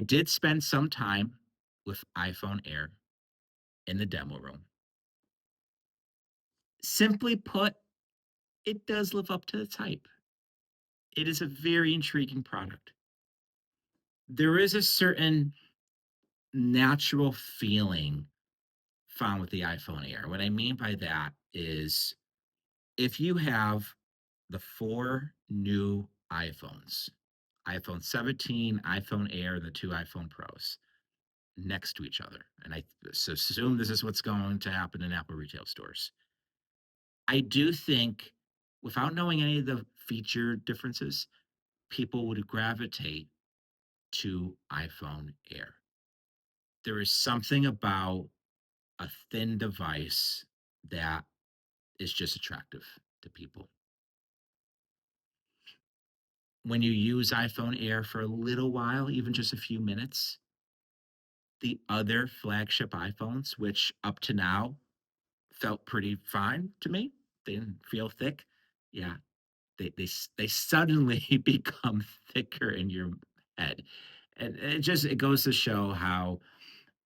did spend some time with iPhone Air in the demo room. Simply put, it does live up to its hype. It is a very intriguing product. There is a certain natural feeling found with the iPhone Air. What I mean by that is if you have the 4 new iPhones, iPhone 17, iPhone Air, and the 2 iPhone Pros next to each other, and I assume this is what's going to happen in Apple retail stores. I do think, without knowing any of the feature differences, people would gravitate to iPhone Air. There is something about a thin device that is just attractive to people. When you use iPhone Air for a little while, even just a few minutes, the other flagship iPhones, which up to now felt pretty fine to me, they didn't feel thick. Yeah, they suddenly become thicker in your head. And it goes to show how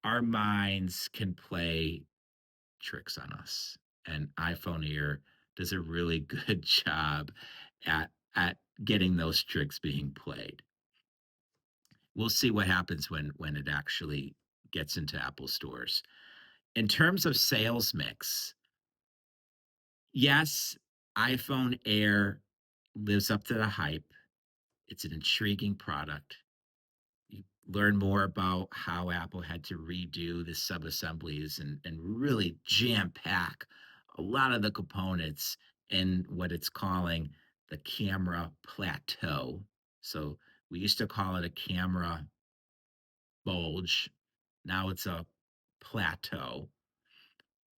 our minds can play tricks on us. And iPhone Ear does a really good job at getting those tricks being played. We'll see what happens when it actually gets into Apple stores. In terms of sales mix, yes, iPhone Air lives up to the hype. It's an intriguing product. You learn more about how Apple had to redo the sub-assemblies and really jam-pack a lot of the components in what it's calling the camera plateau. So we used to call it a camera bulge. Now it's a plateau.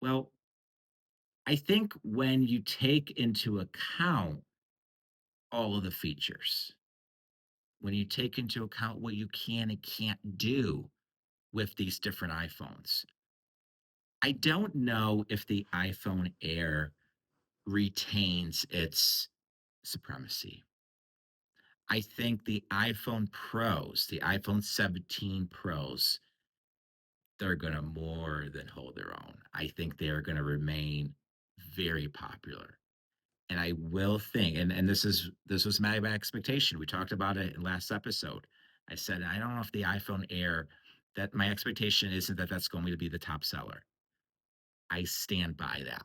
Well, I think when you take into account all of the features, when you take into account what you can and can't do with these different iPhones, I don't know if the iPhone Air retains its supremacy. I think the iPhone Pros, the iPhone 17 Pros, they're going to more than hold their own. I think they are going to remain very popular. And I will think, and this was my expectation. We talked about it in last episode. I said I don't know if the iPhone Air, that my expectation isn't that that's going to be the top seller. I stand by that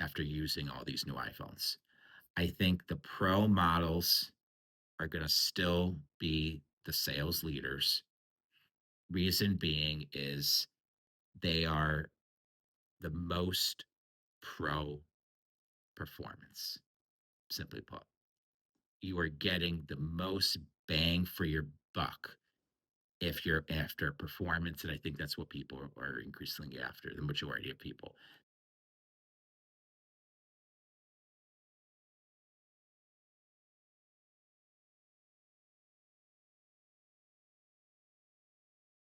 after using all these new iPhones. I think the Pro models are going to still be the sales leaders. Reason being is they are the most pro performance, simply put. You are getting the most bang for your buck if you're after performance. And I think that's what people are increasingly after, the majority of people.